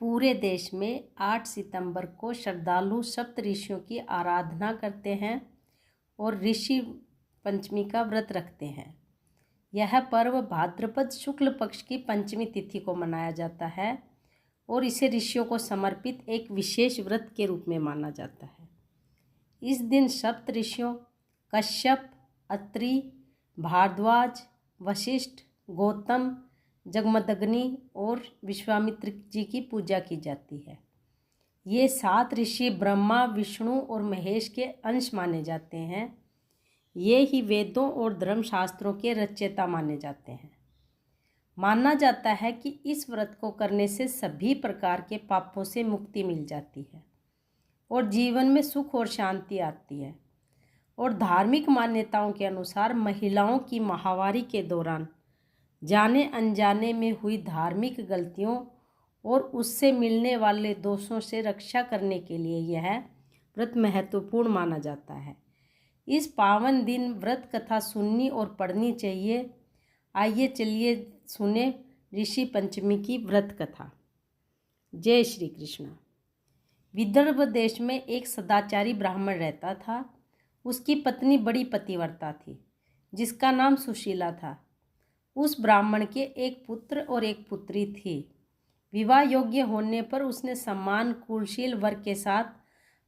पूरे देश में 8 सितंबर को श्रद्धालु सप्त ऋषियों की आराधना करते हैं और ऋषि पंचमी का व्रत रखते हैं। यह पर्व भाद्रपद शुक्ल पक्ष की पंचमी तिथि को मनाया जाता है और इसे ऋषियों को समर्पित एक विशेष व्रत के रूप में माना जाता है। इस दिन सप्त ऋषियों कश्यप, अत्रि, भारद्वाज, वशिष्ठ, गौतम, जमदग्नि और विश्वामित्र जी की पूजा की जाती है। ये 7 ऋषि ब्रह्मा, विष्णु और महेश के अंश माने जाते हैं। ये ही वेदों और धर्मशास्त्रों के रचयिता माने जाते हैं। माना जाता है कि इस व्रत को करने से सभी प्रकार के पापों से मुक्ति मिल जाती है और जीवन में सुख और शांति आती है। और धार्मिक मान्यताओं के अनुसार महिलाओं की माहवारी के दौरान जाने अनजाने में हुई धार्मिक गलतियों और उससे मिलने वाले दोषों से रक्षा करने के लिए यह व्रत महत्वपूर्ण माना जाता है। इस पावन दिन व्रत कथा सुननी और पढ़नी चाहिए। आइए चलिए सुने ऋषि पंचमी की व्रत कथा। जय श्री कृष्ण। विदर्भ देश में एक सदाचारी ब्राह्मण रहता था। उसकी पत्नी बड़ी पतिव्रता थी, जिसका नाम सुशीला था। उस ब्राह्मण के एक पुत्र और एक पुत्री थी। विवाह योग्य होने पर उसने सम्मान कुलशील वर के साथ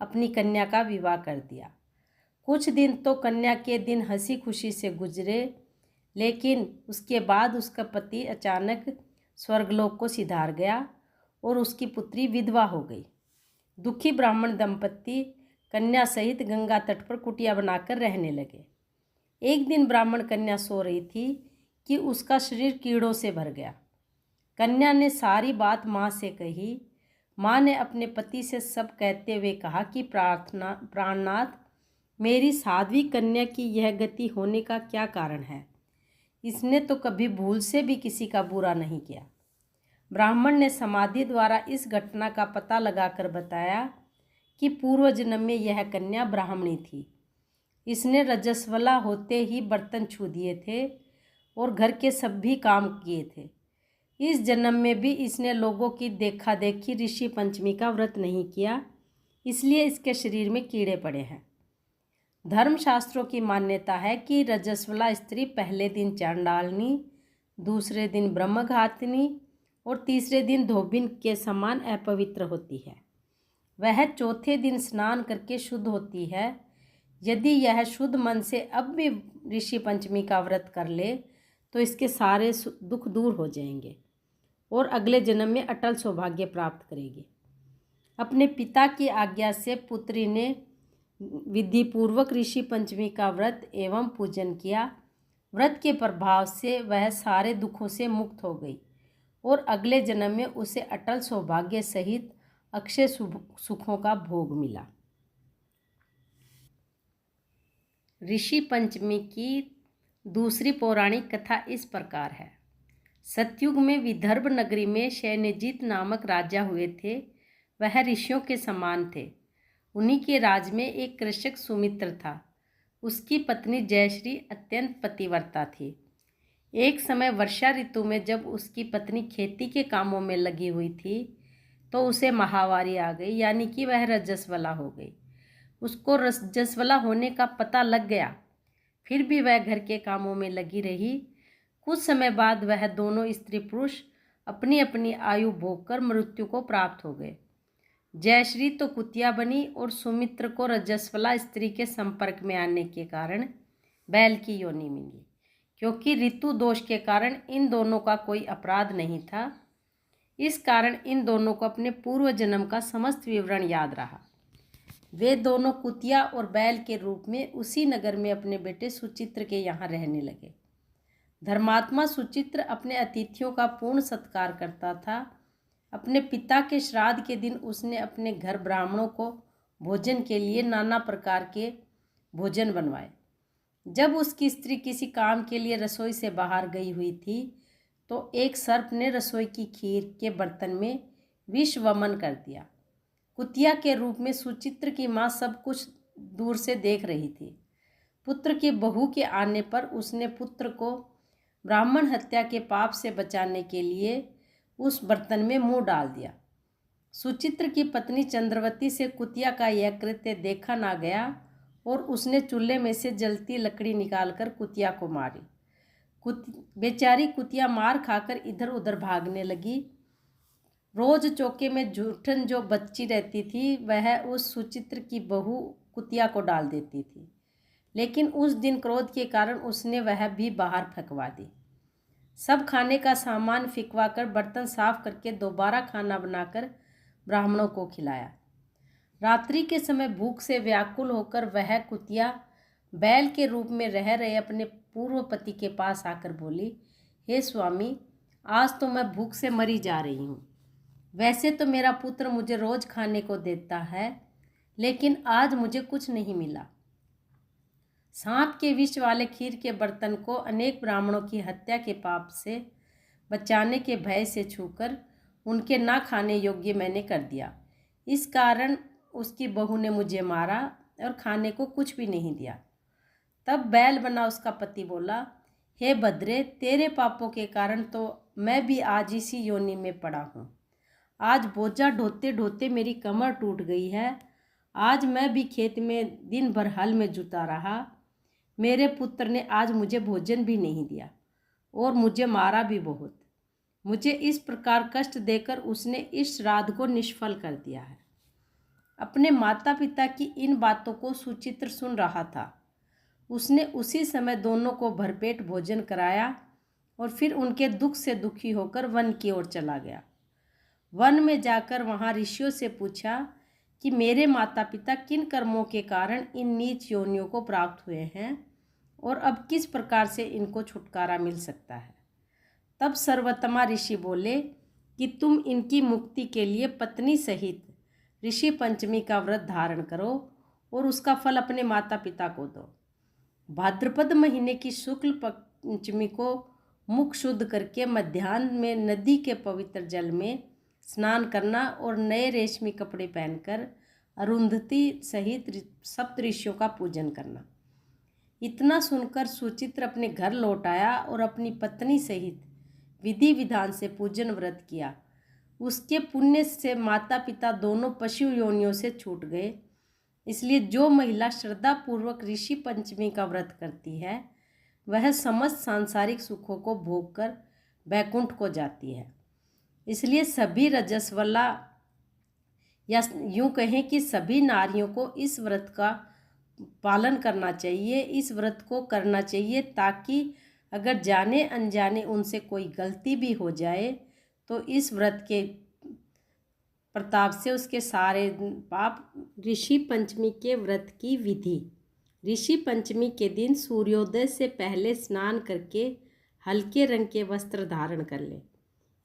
अपनी कन्या का विवाह कर दिया। कुछ दिन तो कन्या के दिन हंसी खुशी से गुजरे, लेकिन उसके बाद उसका पति अचानक स्वर्गलोक को सिधार गया और उसकी पुत्री विधवा हो गई। दुखी ब्राह्मण दंपत्ति कन्या सहित गंगा तट पर कुटिया बनाकर रहने लगे। एक दिन ब्राह्मण कन्या सो रही थी कि उसका शरीर कीड़ों से भर गया। कन्या ने सारी बात माँ से कही। माँ ने अपने पति से सब कहते हुए कहा कि प्राणनाथ, मेरी साध्वी कन्या की यह गति होने का क्या कारण है? इसने तो कभी भूल से भी किसी का बुरा नहीं किया। ब्राह्मण ने समाधि द्वारा इस घटना का पता लगाकर बताया कि पूर्व जन्म में यह कन्या ब्राह्मणी थी। इसने रजस्वला होते ही बर्तन छू दिए थे और घर के सभी काम किए थे। इस जन्म में भी इसने लोगों की देखा देखी ऋषि पंचमी का व्रत नहीं किया, इसलिए इसके शरीर में कीड़े पड़े हैं। धर्मशास्त्रों की मान्यता है कि रजस्वला स्त्री पहले दिन चांडालनी, दूसरे दिन ब्रह्मघातिनी और तीसरे दिन धोबिन के समान अपवित्र होती है। वह चौथे दिन स्नान करके शुद्ध होती है। यदि यह शुद्ध मन से अब भी ऋषि पंचमी का व्रत कर ले तो इसके सारे दुख दूर हो जाएंगे और अगले जन्म में अटल सौभाग्य प्राप्त करेगी। अपने पिता की आज्ञा से पुत्री ने विधिपूर्वक ऋषि पंचमी का व्रत एवं पूजन किया। व्रत के प्रभाव से वह सारे दुखों से मुक्त हो गई और अगले जन्म में उसे अटल सौभाग्य सहित अक्षय सुखों का भोग मिला। ऋषि पंचमी की दूसरी पौराणिक कथा इस प्रकार है। सतयुग में विदर्भ नगरी में शैन्यजीत नामक राजा हुए थे। वह ऋषियों के समान थे। उन्हीं के राज में एक कृषक सुमित्र था। उसकी पत्नी जयश्री अत्यंत पतिव्रता थी। एक समय वर्षा ऋतु में जब उसकी पत्नी खेती के कामों में लगी हुई थी तो उसे माहवारी आ गई, यानी कि वह रजस्वला हो गई। उसको रजस्वला होने का पता लग गया, फिर भी वह घर के कामों में लगी रही। कुछ समय बाद वह दोनों स्त्री पुरुष अपनी अपनी आयु भोगकर मृत्यु को प्राप्त हो गए। जयश्री तो कुतिया बनी और सुमित्र को रजस्वला स्त्री के संपर्क में आने के कारण बैल की योनि मिली। क्योंकि ऋतु दोष के कारण इन दोनों का कोई अपराध नहीं था, इस कारण इन दोनों को अपने पूर्व जन्म का समस्त विवरण याद रहा। वे दोनों कुतिया और बैल के रूप में उसी नगर में अपने बेटे सुचित्र के यहाँ रहने लगे। धर्मात्मा सुचित्र अपने अतिथियों का पूर्ण सत्कार करता था। अपने पिता के श्राद्ध के दिन उसने अपने घर ब्राह्मणों को भोजन के लिए नाना प्रकार के भोजन बनवाए। जब उसकी स्त्री किसी काम के लिए रसोई से बाहर गई हुई थी तो एक सर्प ने रसोई की खीर के बर्तन में विष वमन कर दिया। कुतिया के रूप में सुचित्र की माँ सब कुछ दूर से देख रही थी। पुत्र की बहू के आने पर उसने पुत्र को ब्राह्मण हत्या के पाप से बचाने के लिए उस बर्तन में मुंह डाल दिया। सुचित्र की पत्नी चंद्रवती से कुतिया का यह कृत्य देखा ना गया और उसने चूल्हे में से जलती लकड़ी निकालकर कुतिया को मारी। बेचारी कुतिया मार खाकर इधर उधर भागने लगी। रोज चौके में जूठन जो बच्ची रहती थी वह उस सुचित्र की बहू कुतिया को डाल देती थी, लेकिन उस दिन क्रोध के कारण उसने वह भी बाहर फेंकवा दी। सब खाने का सामान फिकवा कर बर्तन साफ करके दोबारा खाना बनाकर ब्राह्मणों को खिलाया। रात्रि के समय भूख से व्याकुल होकर वह कुतिया बैल के रूप में रह रहे अपने पूर्व पति के पास आकर बोली, हे स्वामी, आज तो मैं भूख से मरी जा रही हूँ। वैसे तो मेरा पुत्र मुझे रोज खाने को देता है, लेकिन आज मुझे कुछ नहीं मिला। सांप के विष वाले खीर के बर्तन को अनेक ब्राह्मणों की हत्या के पाप से बचाने के भय से छूकर उनके ना खाने योग्य मैंने कर दिया। इस कारण उसकी बहू ने मुझे मारा और खाने को कुछ भी नहीं दिया। तब बैल बना उसका पति बोला, हे भद्रे, तेरे पापों के कारण तो मैं भी आज इसी योनि में पड़ा हूँ। आज बोझा ढोते ढोते मेरी कमर टूट गई है। आज मैं भी खेत में दिन भर हल में जुटा रहा। मेरे पुत्र ने आज मुझे भोजन भी नहीं दिया और मुझे मारा भी बहुत। मुझे इस प्रकार कष्ट देकर उसने इस श्राद्ध को निष्फल कर दिया है। अपने माता पिता की इन बातों को सुचित्र सुन रहा था। उसने उसी समय दोनों को भरपेट भोजन कराया और फिर उनके दुख से दुखी होकर वन की ओर चला गया। वन में जाकर वहाँ ऋषियों से पूछा कि मेरे माता पिता किन कर्मों के कारण इन नीच योनियों को प्राप्त हुए हैं और अब किस प्रकार से इनको छुटकारा मिल सकता है। तब सर्वोत्तमा ऋषि बोले कि तुम इनकी मुक्ति के लिए पत्नी सहित ऋषि पंचमी का व्रत धारण करो और उसका फल अपने माता पिता को दो। भाद्रपद महीने की शुक्ल पंचमी को मुख शुद्ध करके मध्याह्न में नदी के पवित्र जल में स्नान करना और नए रेशमी कपड़े पहनकर अरुंधति सहित सप्तऋषियों का पूजन करना। इतना सुनकर सुचित्र अपने घर लौट आया और अपनी पत्नी सहित विधि विधान से पूजन व्रत किया। उसके पुण्य से माता पिता दोनों पशु योनियों से छूट गए। इसलिए जो महिला श्रद्धा पूर्वक ऋषि पंचमी का व्रत करती है वह समस्त सांसारिक सुखों को भोग कर बैकुंठ को जाती है। इसलिए सभी रजस्वला या यूँ कहें कि सभी नारियों को इस व्रत का पालन करना चाहिए, इस व्रत को करना चाहिए, ताकि अगर जाने अनजाने उनसे कोई गलती भी हो जाए तो इस व्रत के प्रताप से उसके सारे पाप। ऋषि पंचमी के व्रत की विधि। ऋषि पंचमी के दिन सूर्योदय से पहले स्नान करके हल्के रंग के वस्त्र धारण कर लें।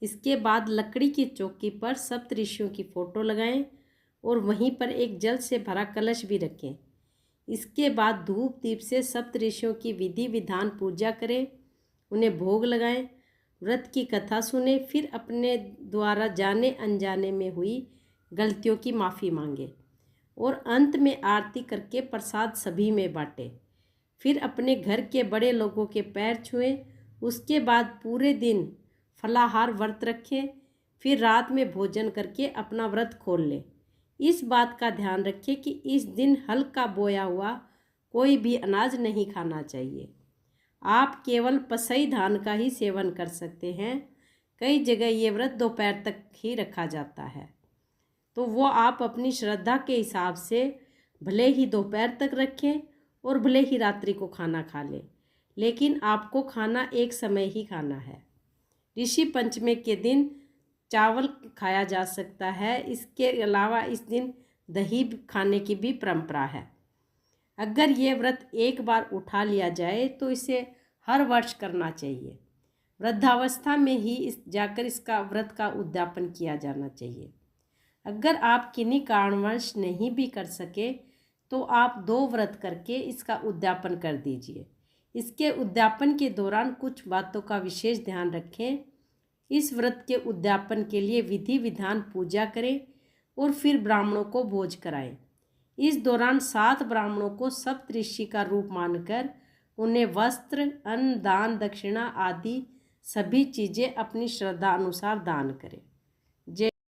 इसके बाद लकड़ी की चौकी पर सप्तऋषियों की फोटो लगाएं और वहीं पर एक जल से भरा कलश भी रखें। इसके बाद धूप दीप से सप्तऋषियों की विधि विधान पूजा करें, उन्हें भोग लगाएं, व्रत की कथा सुने, फिर अपने द्वारा जाने अनजाने में हुई गलतियों की माफ़ी मांगे और अंत में आरती करके प्रसाद सभी में बांटे। फिर अपने घर के बड़े लोगों के पैर छुएं। उसके बाद पूरे दिन फलाहार व्रत रखें, फिर रात में भोजन करके अपना व्रत खोल लें। इस बात का ध्यान रखें कि इस दिन हल्का बोया हुआ कोई भी अनाज नहीं खाना चाहिए। आप केवल पसई धान का ही सेवन कर सकते हैं। कई जगह ये व्रत दोपहर तक ही रखा जाता है, तो वो आप अपनी श्रद्धा के हिसाब से भले ही दोपहर तक रखें और भले ही रात्रि को खाना खा लें, लेकिन आपको खाना एक समय ही खाना है। ऋषि पंचमी के दिन चावल खाया जा सकता है। इसके अलावा इस दिन दही खाने की भी परंपरा है। अगर ये व्रत एक बार उठा लिया जाए तो इसे हर वर्ष करना चाहिए। वृद्धावस्था में ही जाकर इसका व्रत का उद्यापन किया जाना चाहिए। अगर आप किन्हीं कारणवश नहीं भी कर सके तो आप 2 व्रत करके इसका उद्यापन कर दीजिए। इसके उद्यापन के दौरान कुछ बातों का विशेष ध्यान रखें। इस व्रत के उद्यापन के लिए विधि विधान पूजा करें और फिर ब्राह्मणों को भोज कराएं। इस दौरान 7 ब्राह्मणों को सप्तऋषि का रूप मानकर उन्हें वस्त्र, अन्न, दान, दक्षिणा आदि सभी चीज़ें अपनी श्रद्धा अनुसार दान करें।